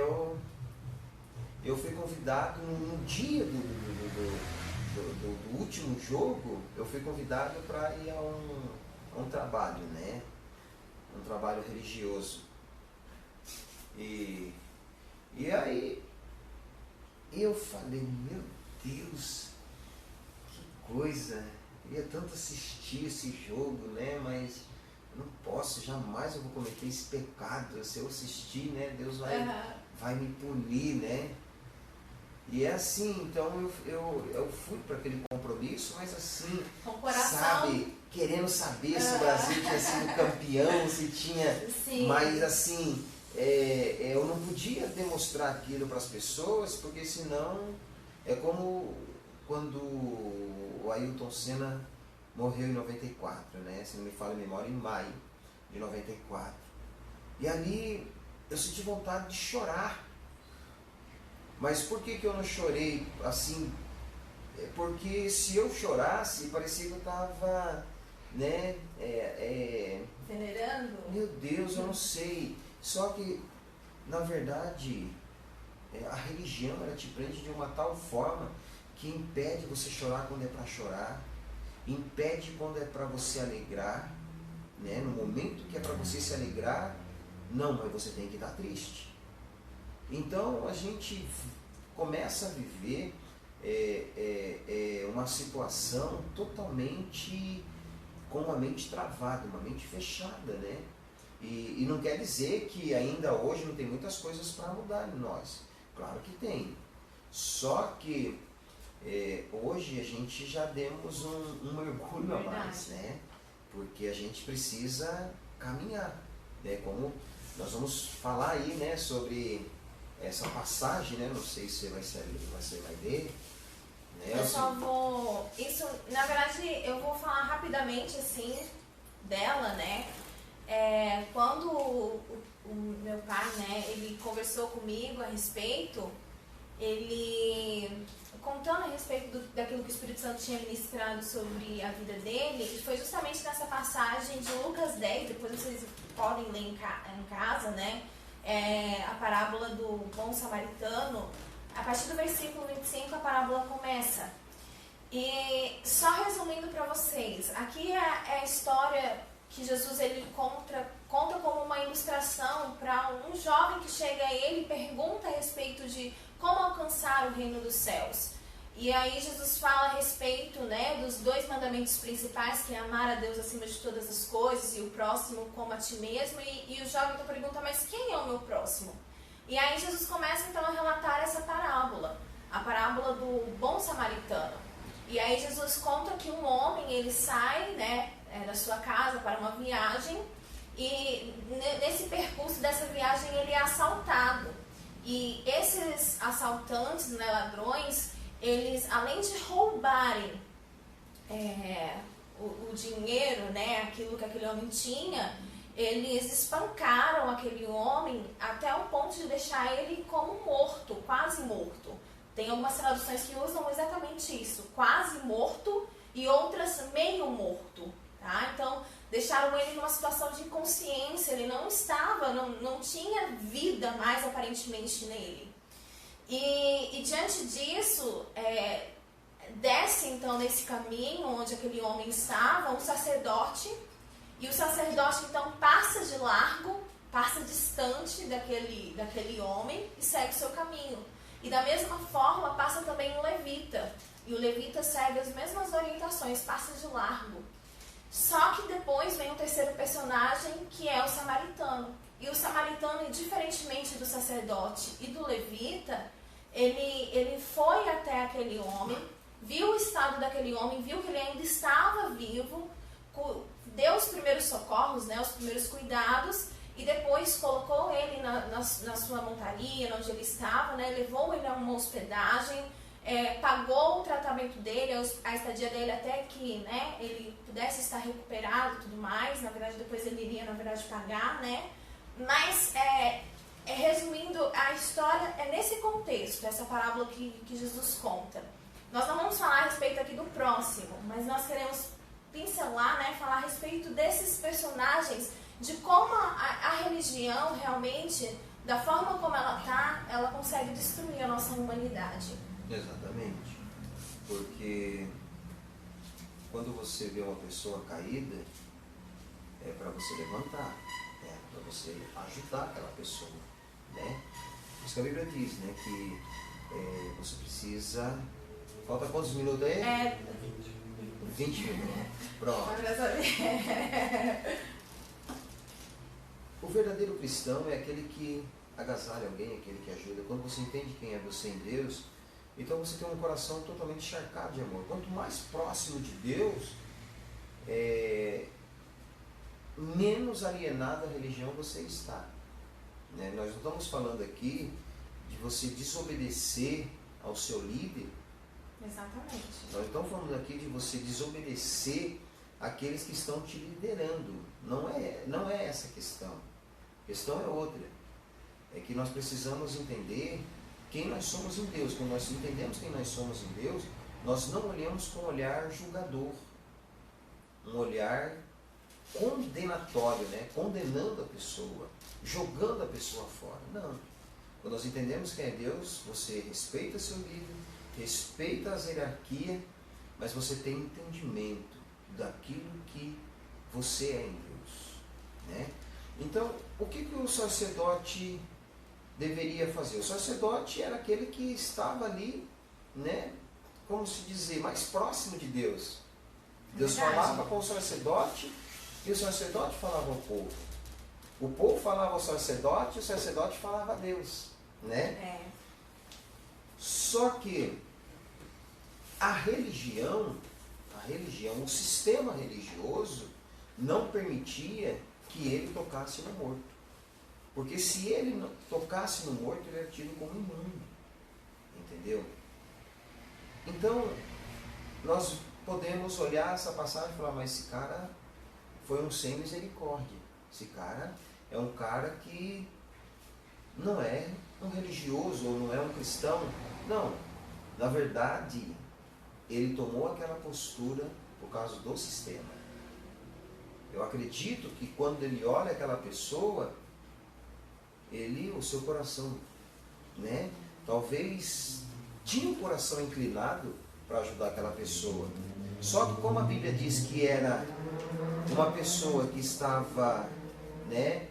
eu fui convidado no dia do último jogo, eu fui convidado para ir a um trabalho, né? Um trabalho religioso. E aí eu falei, meu Deus, que coisa, queria tanto assistir esse jogo, né? Mas eu não posso, jamais eu vou cometer esse pecado. Se eu assistir, né? Deus vai me punir, né? E é assim, então eu fui para aquele compromisso, mas assim, sabe, querendo saber se o Brasil tinha sido campeão, se tinha, sim. Mas assim, eu não podia demonstrar aquilo para as pessoas, porque senão é como quando o Ayrton Senna morreu em 94, né? Se não me falha a memória, em maio de 94. E ali eu senti vontade de chorar. Mas por que eu não chorei assim? Porque se eu chorasse, parecia que eu estava né? Venerando? Meu Deus, eu não sei. Só que, na verdade, a religião, ela te prende de uma tal forma que impede você chorar quando é para chorar, impede quando é para você alegrar, né? No momento que é para você se alegrar, não, mas você tem que estar triste. Então a gente começa a viver uma situação totalmente com uma mente travada, uma mente fechada, né? E não quer dizer que ainda hoje não tem muitas coisas para mudar em nós. Claro que tem. Só que hoje a gente já demos um mergulho a mais, né? Porque a gente precisa caminhar, né? Como nós vamos falar aí, né, sobre essa passagem, né? Não sei se você vai ver. Né? Eu só vou... Isso, na verdade, eu vou falar rapidamente, assim, dela, né? Quando o meu pai, né, ele conversou comigo a respeito, ele... contando a respeito daquilo que o Espírito Santo tinha ministrado sobre a vida dele, foi justamente nessa passagem de Lucas 10, depois vocês podem ler em casa, né? A parábola do bom samaritano. A partir do versículo 25 a parábola começa. E só resumindo para vocês, aqui é a história que Jesus ele conta como uma ilustração para um jovem que chega a ele e pergunta a respeito de como alcançar o reino dos céus. E aí Jesus fala a respeito, né, dos 2 mandamentos principais, que é amar a Deus acima de todas as coisas e o próximo como a ti mesmo. E o jovem então pergunta, mas quem é o meu próximo? E aí Jesus começa então a relatar essa parábola, a parábola do bom samaritano. E aí Jesus conta que um homem, ele sai, né, da sua casa para uma viagem e nesse percurso dessa viagem ele é assaltado. E esses assaltantes, né, ladrões, eles, além de roubarem o dinheiro, né, aquilo que aquele homem tinha, eles espancaram aquele homem até o ponto de deixar ele como morto, quase morto. Tem algumas traduções que usam exatamente isso, quase morto, e outras meio morto, tá? Então, deixaram ele numa situação de inconsciência, ele não estava, não tinha vida mais aparentemente nele. E diante disso, desce então nesse caminho onde aquele homem estava, um sacerdote, e o sacerdote então passa de largo, passa distante daquele homem e segue o seu caminho. E da mesma forma passa também um levita, e o levita segue as mesmas orientações, passa de largo. Só que depois vem um terceiro personagem, que é o samaritano. E o samaritano, diferentemente do sacerdote e do levita, ele foi até aquele homem, viu o estado daquele homem, viu que ele ainda estava vivo, deu os primeiros socorros, né, os primeiros cuidados, e depois colocou ele na sua montaria, onde ele estava, né, levou ele a uma hospedagem, pagou o tratamento dele, a estadia dele até que, né, ele pudesse estar recuperado e tudo mais. Na verdade, depois ele iria, na verdade, pagar, né? Mas, resumindo, a história é nesse contexto, essa parábola que Jesus conta. Nós não vamos falar a respeito aqui do próximo, mas nós queremos pincelar, né, falar a respeito desses personagens, de como a religião realmente, da forma como ela está, ela consegue destruir a nossa humanidade. Exatamente. Porque quando você vê uma pessoa caída, é para você levantar, né? Para você ajudar aquela pessoa, né? Isso que a Bíblia diz, né? Que você precisa... Falta quantos minutos aí? 20 minutos. Pronto. O verdadeiro cristão é aquele que agasalha alguém, aquele que ajuda. Quando você entende quem é você em Deus, então você tem um coração totalmente encharcado de amor. Quanto mais próximo de Deus, menos alienado à religião você está. Né? Nós não estamos falando aqui de você desobedecer ao seu líder. Exatamente. Nós estamos falando aqui de você desobedecer àqueles que estão te liderando. Não é essa a questão. A questão é outra. É que nós precisamos entender quem nós somos em Deus. Quando nós entendemos quem nós somos em Deus, nós não olhamos com um olhar julgador. um olhar condenatório, né? Condenando a pessoa, jogando a pessoa fora. Não. Quando nós entendemos quem é Deus, você respeita seu líder, respeita as hierarquias, mas você tem entendimento daquilo que você é em Deus, né? Então, o que o sacerdote deveria fazer? O sacerdote era aquele que estava ali, né, como se dizer, mais próximo de Deus. Deus falava com o sacerdote e o sacerdote falava ao povo. O povo falava ao sacerdote e o sacerdote falava a Deus, né? Só que a religião, o sistema religioso não permitia que ele tocasse no morto. Porque se ele não tocasse no morto, ele era tido como imundo. Entendeu? Então, nós podemos olhar essa passagem e falar, mas esse cara foi um sem misericórdia. Esse cara é um cara que não é um religioso ou não é um cristão. Não. Na verdade, ele tomou aquela postura por causa do sistema. Eu acredito que quando ele olha aquela pessoa, o seu coração, né, talvez tinha o coração inclinado para ajudar aquela pessoa. Só que como a Bíblia diz que era uma pessoa que estava, né,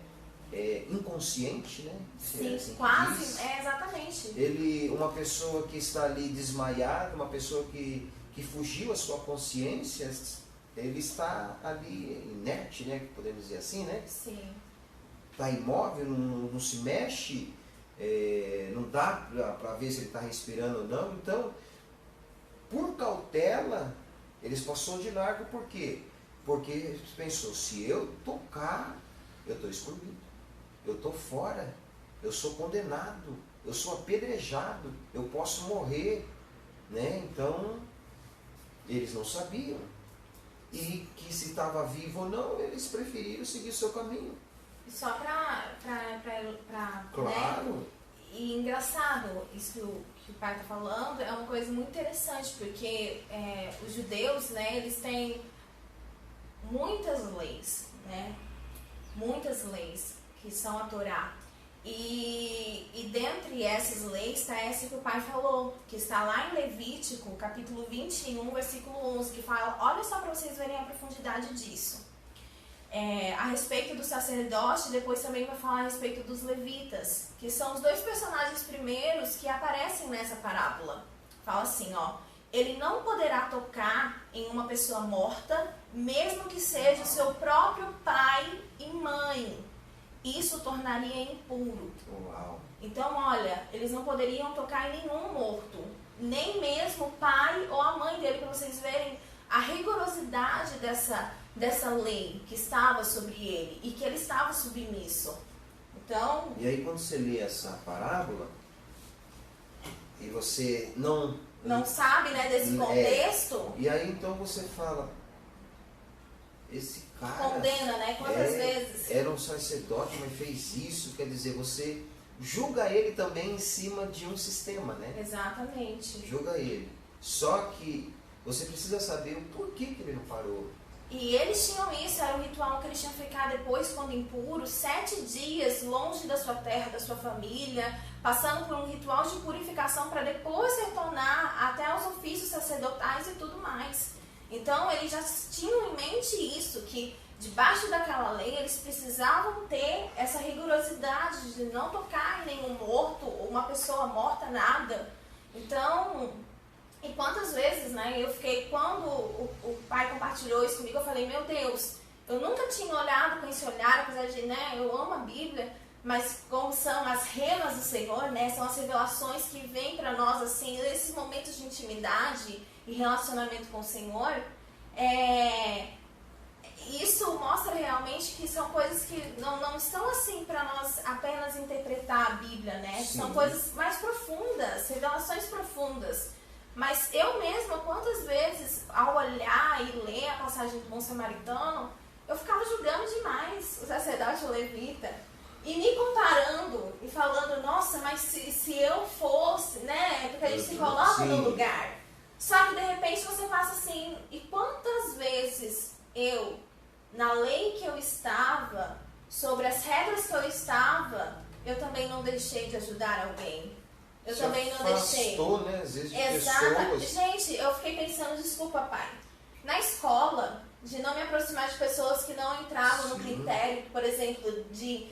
inconsciente, né? Sim, assim quase, diz, exatamente. Uma pessoa que está ali desmaiada, uma pessoa que fugiu a sua consciência, ele está ali inerte, né? Podemos dizer assim, né? Sim. Está imóvel, não se mexe, não dá para ver se ele está respirando ou não. Então, por cautela, eles passou de largo. Por quê? Porque eles pensou, se eu tocar, eu estou excluído, eu estou fora, eu sou condenado, eu sou apedrejado, eu posso morrer, né? Então, eles não sabiam. E que se estava vivo ou não, eles preferiram seguir o seu caminho. Só para claro. Né? E engraçado, isso que o pai está falando é uma coisa muito interessante, porque os judeus, né, eles têm muitas leis, né? Muitas leis que são a Torá. E dentre essas leis está essa que o pai falou, que está lá em Levítico, capítulo 21, versículo 11, que fala, olha só para vocês verem a profundidade disso. A respeito do sacerdote, depois também vai falar a respeito dos levitas, que são os dois personagens primeiros que aparecem nessa parábola. Fala assim, ó, ele não poderá tocar em uma pessoa morta, mesmo que seja o seu próprio pai e mãe. Isso tornaria impuro. Uau. Então, olha, eles não poderiam tocar em nenhum morto, nem mesmo o pai ou a mãe dele, para vocês verem a rigorosidade dessa lei que estava sobre ele e que ele estava submisso. Então... E aí quando você lê essa parábola e você não sabe, né, desse contexto... E aí então você fala, esse cara... Condena, né? Quantas vezes? Era um sacerdote, mas fez isso, quer dizer, você julga ele também em cima de um sistema, né? Exatamente. Julga ele. Só que você precisa saber o porquê que ele não parou. E eles tinham isso, era um ritual que eles tinham que ficar depois, quando impuros, 7 dias longe da sua terra, da sua família, passando por um ritual de purificação para depois retornar até aos ofícios sacerdotais e tudo mais. Então eles já tinham em mente isso, que debaixo daquela lei eles precisavam ter essa rigorosidade de não tocar em nenhum morto, ou uma pessoa morta, nada. Então... E quantas vezes, né, eu fiquei, quando o pai compartilhou isso comigo, eu falei, meu Deus, eu nunca tinha olhado com esse olhar, apesar de, né, eu amo a Bíblia, mas como são as remas do Senhor, né, são as revelações que vêm para nós, assim, nesses momentos de intimidade e relacionamento com o Senhor, isso mostra realmente que são coisas que não estão assim para nós apenas interpretar a Bíblia, né, Sim. São coisas mais profundas, revelações profundas. Mas eu mesma, quantas vezes, ao olhar e ler a passagem do bom samaritano, eu ficava julgando demais o sacerdote levita. E me comparando e falando, nossa, mas se eu fosse, né? Porque a gente se coloca no lugar. Só que de repente você passa assim, e quantas vezes na lei que eu estava, sobre as regras que eu estava, eu também não deixei de ajudar alguém. Eu se também não deixei. Né, às vezes, de Exato. pessoas. Gente, eu fiquei pensando, desculpa, pai. Na escola, de não me aproximar de pessoas que não entravam no critério, por exemplo, de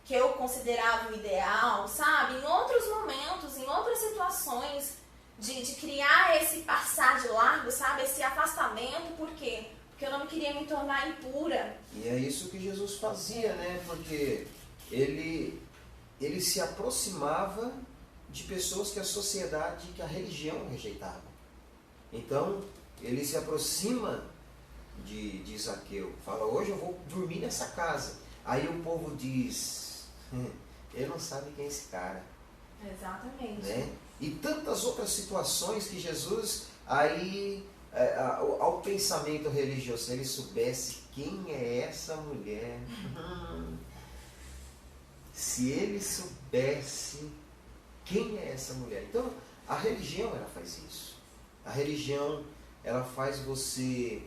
que eu considerava o ideal, sabe? Em outros momentos, em outras situações, de criar esse passar de largo, sabe? Esse afastamento, por quê? Porque eu não queria me tornar impura. E é isso que Jesus fazia, né? Porque ele se aproximava de pessoas que a sociedade, que a religião rejeitava. Então, ele se aproxima de Zaqueu. Fala, hoje eu vou dormir nessa casa. Aí o povo diz, ele não sabe quem é esse cara. Exatamente. Né? E tantas outras situações que Jesus, aí, ao pensamento religioso, se ele soubesse quem é essa mulher, se ele soubesse quem é essa mulher. Então, a religião, ela faz isso. A religião, ela faz você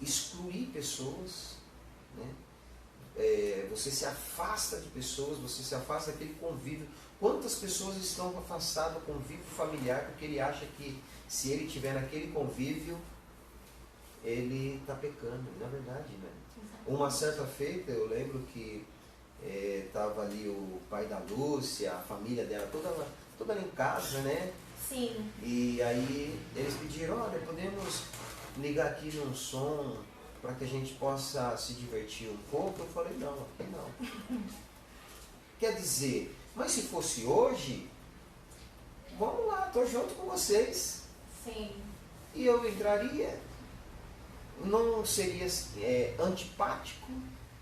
excluir pessoas, né? Você se afasta de pessoas, você se afasta daquele convívio. Quantas pessoas estão afastadas do convívio familiar porque ele acha que se ele estiver naquele convívio, ele está pecando. Na verdade, né? Uma certa feita, eu lembro que estava ali o pai da Lúcia, a família dela, toda ali em casa, né? Sim. E aí eles pediram, olha, podemos ligar aqui num som para que a gente possa se divertir um pouco? Eu falei, não, aqui não. Quer dizer, mas se fosse hoje, vamos lá, estou junto com vocês. Sim. E eu entraria, não seria antipático,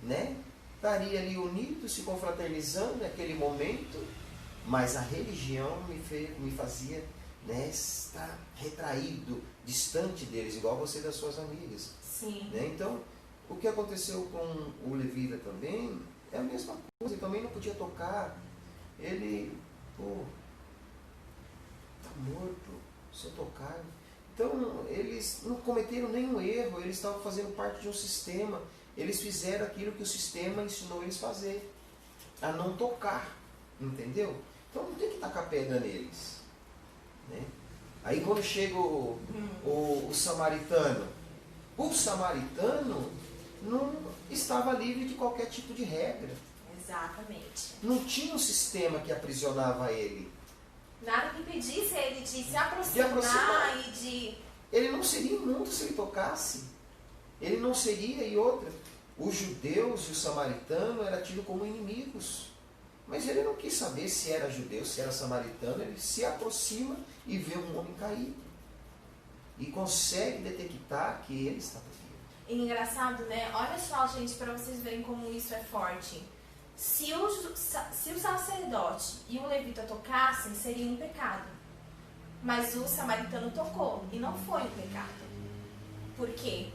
né? Estaria ali unido, se confraternizando naquele momento, mas a religião me fazia, né, estar retraído, distante deles, igual você das suas amigas. Sim. Né? Então, o que aconteceu com o levita também é a mesma coisa, ele também não podia tocar, ele, está morto, se eu tocar. Então, eles não cometeram nenhum erro, eles estavam fazendo parte de um sistema, eles fizeram aquilo que o sistema ensinou eles a fazer, a não tocar, entendeu? Então não tem que tacar pedra neles. Né? Aí quando chega o samaritano, o samaritano não estava livre de qualquer tipo de regra. Exatamente. Não tinha um sistema que aprisionava ele. Nada que impedisse ele de se aproximar e de... Ele não seria imundo se ele tocasse. Ele não seria, e outra, os judeus e o samaritano eram tidos como inimigos. Mas ele não quis saber se era judeu, se era samaritano, ele se aproxima e vê um homem caído. E consegue detectar que ele está perdido. E engraçado, né? Olha só, gente, para vocês verem como isso é forte. Se o sacerdote e o levita tocassem, seria um pecado. Mas o samaritano tocou e não foi um pecado. Por quê?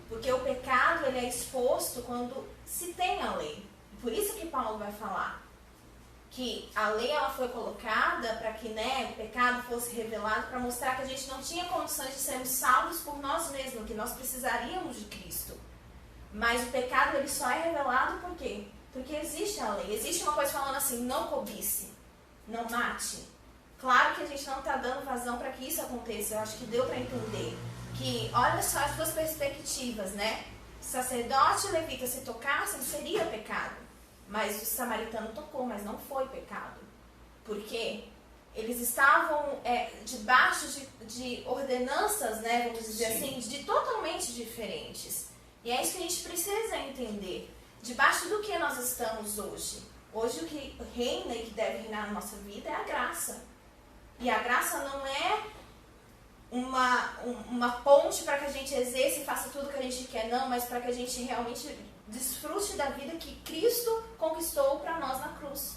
Porque o pecado ele é exposto quando se tem a lei. Por isso que Paulo vai falar que a lei ela foi colocada para que, né, o pecado fosse revelado, para mostrar que a gente não tinha condições de sermos salvos por nós mesmos, que nós precisaríamos de Cristo. Mas o pecado ele só é revelado por quê? Porque existe a lei. Existe uma coisa falando assim, não cobice, não mate. Claro que a gente não está dando vazão para que isso aconteça. Eu acho que deu para entender. Que olha só as duas perspectivas, né? Sacerdote e levita se tocassem, seria pecado. Mas o samaritano tocou, mas não foi pecado. Por quê? Eles estavam debaixo de ordenanças, né, vamos dizer assim, de totalmente diferentes. E é isso que a gente precisa entender. Debaixo do que nós estamos hoje? Hoje o que reina e que deve reinar na nossa vida é a graça. E a graça não é uma ponte para que a gente exerça e faça tudo que a gente quer, não, mas para que a gente realmente desfrute da vida que Cristo conquistou para nós na cruz.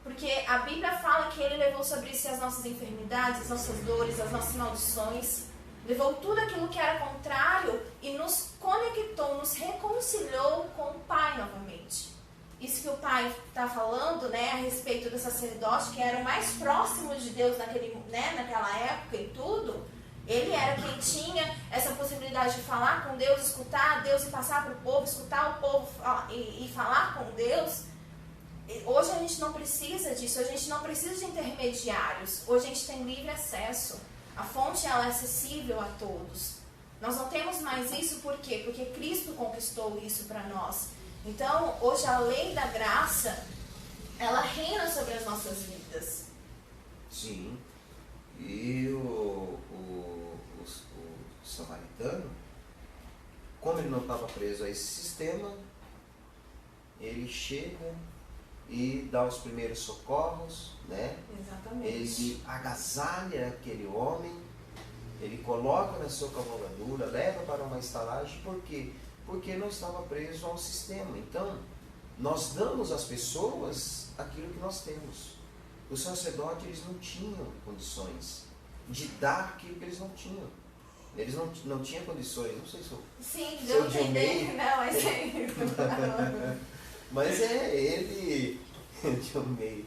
Porque a Bíblia fala que Ele levou sobre si as nossas enfermidades, as nossas dores, as nossas maldições, levou tudo aquilo que era contrário e nos conectou, nos reconciliou com o Pai novamente. Isso que o Pai está falando, né, a respeito do sacerdote, que era o mais próximo de Deus naquela época e tudo, Ele era quem tinha essa possibilidade de falar com Deus, escutar Deus e passar para o povo, escutar o povo e falar com Deus. Hoje a gente não precisa disso, a gente não precisa de intermediários. Hoje a gente tem livre acesso. A fonte ela é acessível a todos. Nós não temos mais isso por quê? Porque Cristo conquistou isso para nós. Então, hoje a lei da graça, ela reina sobre as nossas vidas. Sim. E o samaritano, como ele não estava preso a esse sistema, ele chega e dá os primeiros socorros, né? Exatamente. Ele agasalha aquele homem, ele coloca na sua cavalgadura, leva para uma estalagem. Por quê? Porque não estava preso ao sistema. Então, nós damos às pessoas aquilo que nós temos. Os sacerdotes, eles não tinham condições de dar aquilo que eles não tinham. Eles não tinham condições, não sei se eu... Sim, deu a entender, não, mas é isso. Mas ele, John May,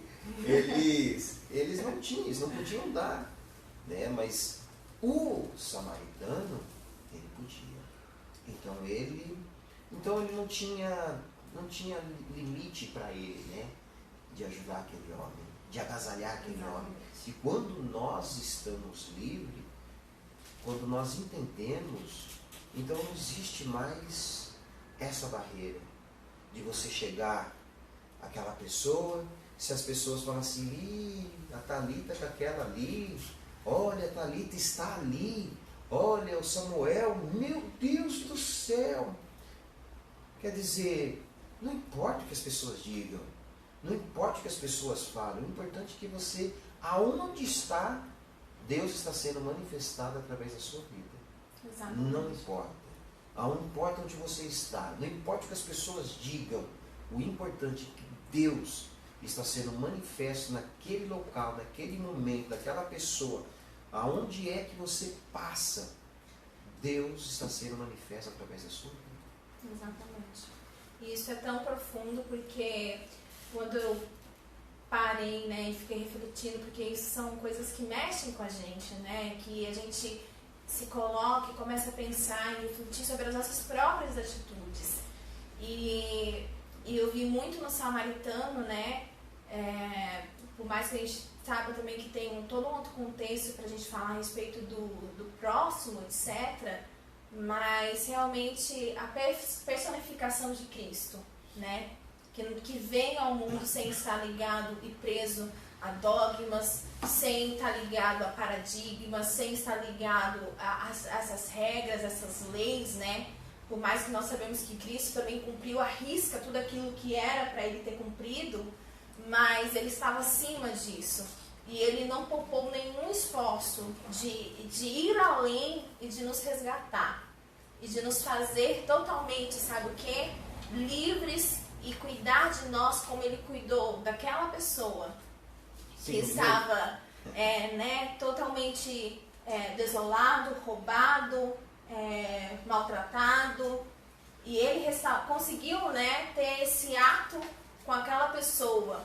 eles não tinham, eles não podiam dar, né? Mas o samaritano, ele podia. Então ele não tinha limite para ele, né? De ajudar aquele homem, de agasalhar aquele homem. E quando nós estamos livres, quando nós entendemos, então não existe mais essa barreira de você chegar àquela pessoa, se as pessoas falam assim, a Thalita com aquela ali, olha, a Thalita está ali, olha, o Samuel, meu Deus do céu. Quer dizer, não importa o que as pessoas digam, não importa o que as pessoas falem, o importante é que você, aonde está, Deus está sendo manifestado através da sua vida. Exatamente. Não importa. Não importa onde você está, não importa o que as pessoas digam, o importante é que Deus está sendo manifesto naquele local, naquele momento, daquela pessoa. Aonde é que você passa, Deus está sendo manifesto através da sua vida. Exatamente. E isso é tão profundo porque quando eu parei, né, e fiquei refletindo, porque isso são coisas que mexem com a gente, né, que a gente se coloca e começa a pensar e refletir sobre as nossas próprias atitudes. E eu vi muito no samaritano, né, por mais que a gente saiba também que tem todo um outro contexto para a gente falar a respeito do próximo, etc., mas realmente a personificação de Cristo, né, que vem ao mundo sem estar ligado e preso a dogmas, sem estar ligado a paradigmas, sem estar ligado a essas regras, essas leis, né? Por mais que nós sabemos que Cristo também cumpriu à risca tudo aquilo que era para ele ter cumprido, mas ele estava acima disso. E ele não poupou nenhum esforço de ir além e de nos resgatar. E de nos fazer totalmente, sabe o quê? Livres e cuidar de nós como ele cuidou daquela pessoa. Sim, que estava totalmente desolado, roubado, maltratado, e ele conseguiu, né, ter esse ato com aquela pessoa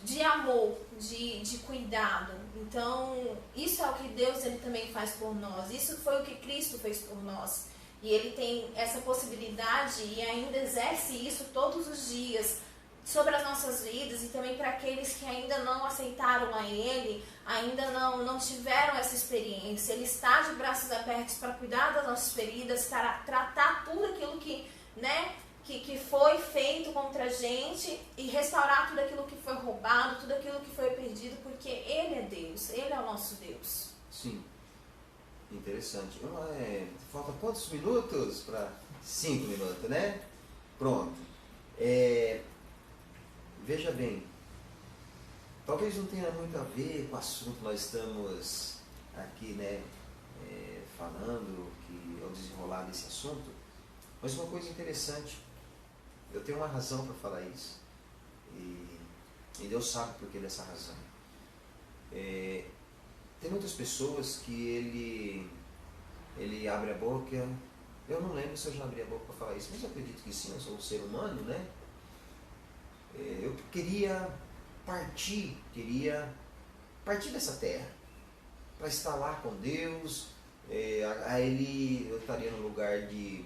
de amor, de cuidado. Então isso é o que Deus ele também faz por nós, isso foi o que Cristo fez por nós, e ele tem essa possibilidade e ainda exerce isso todos os dias sobre as nossas vidas, e também para aqueles que ainda não aceitaram a Ele, ainda não tiveram essa experiência. Ele está de braços abertos para cuidar das nossas feridas, para tratar tudo aquilo que, né, que foi feito contra a gente e restaurar tudo aquilo que foi roubado, tudo aquilo que foi perdido, porque Ele é Deus, Ele é o nosso Deus. Sim, interessante. Faltam quantos minutos? 5 minutos, né? Pronto. Veja bem, talvez não tenha muito a ver com o assunto que nós estamos aqui, né, falando, ao desenrolar desse assunto, mas uma coisa interessante, eu tenho uma razão para falar isso, e Deus sabe por que dessa razão. Tem muitas pessoas que ele abre a boca, eu não lembro se eu já abri a boca para falar isso, mas eu acredito que sim, eu sou um ser humano, né? Eu queria partir dessa terra, para estar lá com Deus, Aí eu estaria num lugar de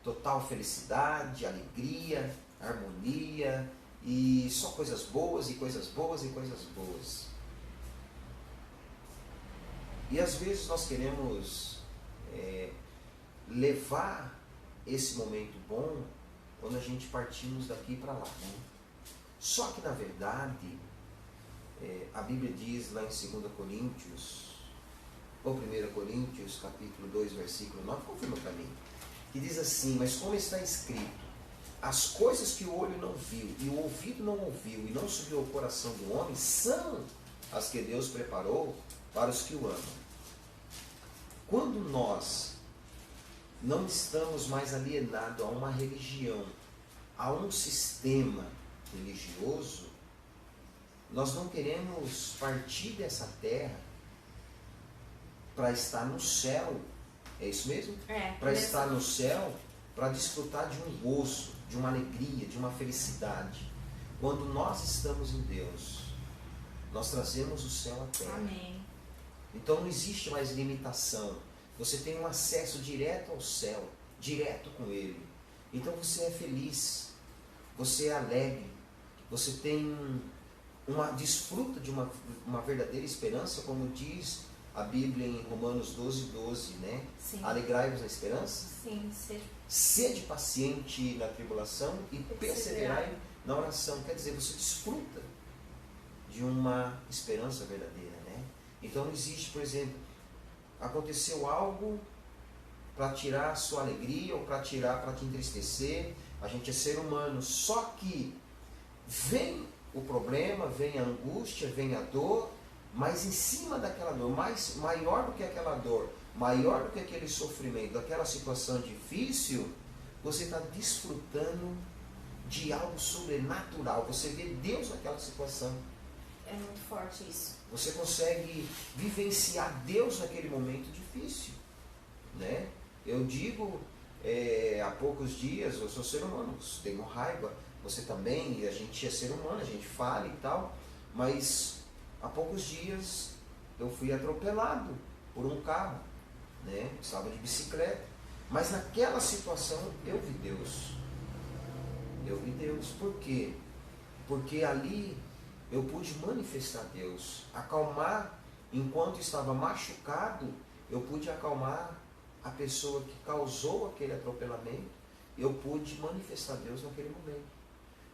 total felicidade, alegria, harmonia e só coisas boas e coisas boas e coisas boas. E às vezes nós queremos levar esse momento bom quando a gente partimos daqui para lá, né? Só que na verdade, a Bíblia diz lá em 2 Coríntios, ou 1 Coríntios, capítulo 2, versículo 9, confirma para mim, que diz assim: mas como está escrito, as coisas que o olho não viu e o ouvido não ouviu e não subiu ao coração do homem são as que Deus preparou para os que o amam. Quando nós não estamos mais alienados a uma religião, a um sistema religioso, nós não queremos partir dessa terra para estar no céu. É isso mesmo? Para estar no céu, para desfrutar de um gozo, de uma alegria, de uma felicidade. Quando nós estamos em Deus, nós trazemos o céu à terra. Amém. Então não existe mais limitação. Você tem um acesso direto ao céu, direto com Ele. Então você é feliz, você é alegre, você tem desfruta de uma verdadeira esperança, como diz a Bíblia em Romanos 12, né? Alegrai-vos na esperança. Sim, sede paciente na tribulação e perseverai na oração. Quer dizer, você desfruta de uma esperança verdadeira, né? Então não existe, por exemplo, aconteceu algo para tirar a sua alegria ou para te entristecer. A gente é ser humano, só que vem o problema, vem a angústia, vem a dor, mas em cima daquela dor, maior do que aquela dor, maior do que aquele sofrimento, daquela situação difícil, você está desfrutando de algo sobrenatural. Você vê Deus naquela situação. É muito forte isso. Você consegue vivenciar Deus naquele momento difícil, né? Eu digo, há poucos dias, eu sou ser humano, tenho raiva, você também, a gente é ser humano, a gente fala e tal, mas há poucos dias eu fui atropelado por um carro, né? Estava de bicicleta, mas naquela situação eu vi Deus. Eu vi Deus. Por quê? Porque ali eu pude manifestar Deus, acalmar, enquanto estava machucado, eu pude acalmar a pessoa que causou aquele atropelamento, eu pude manifestar Deus naquele momento.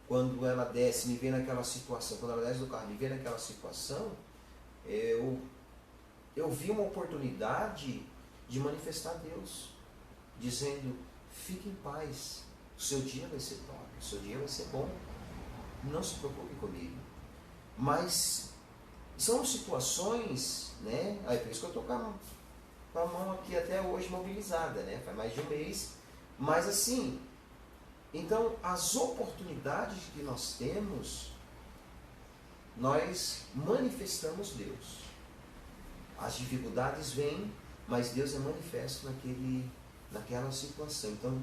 Quando ela desce, me vê naquela situação, quando ela desce do carro, me vê naquela situação, eu vi uma oportunidade de manifestar Deus, dizendo: fique em paz, o seu dia vai ser top, o seu dia vai ser bom, não se preocupe comigo. Mas são situações, né? Aí por isso que eu estou com a mão aqui até hoje mobilizada, né? Faz mais de um mês. Mas assim, então as oportunidades que nós temos, nós manifestamos Deus. As dificuldades vêm, mas Deus é manifesto naquela situação. Então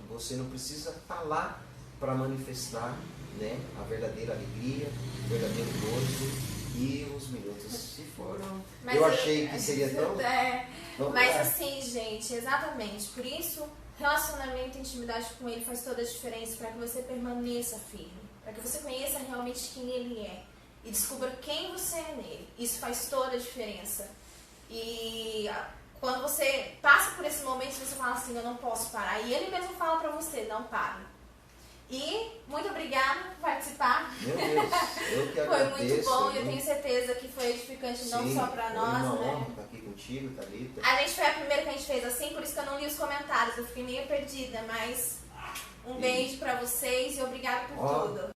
você não precisa estar lá para manifestar, né, a verdadeira alegria, o verdadeiro gozo. E os minutos se foram. Mas eu achei que seria tão... Mas assim, gente, exatamente. Por isso, relacionamento e intimidade com Ele faz toda a diferença, para que você permaneça firme, para que você conheça realmente quem Ele é e descubra quem você é nele. Isso faz toda a diferença. E quando você passa por esse momento, você fala assim: eu não posso parar. E Ele mesmo fala para você: não pare. E muito obrigada por participar. Meu Deus, eu que agradeço. Foi muito bom, e eu tenho certeza que foi edificante. Sim, não só para nós, uma né? honra estar aqui contigo, Thalita. A gente foi a primeira que a gente fez assim, por isso que eu não li os comentários, eu fiquei meio perdida, mas um beijo para vocês e obrigada por tudo.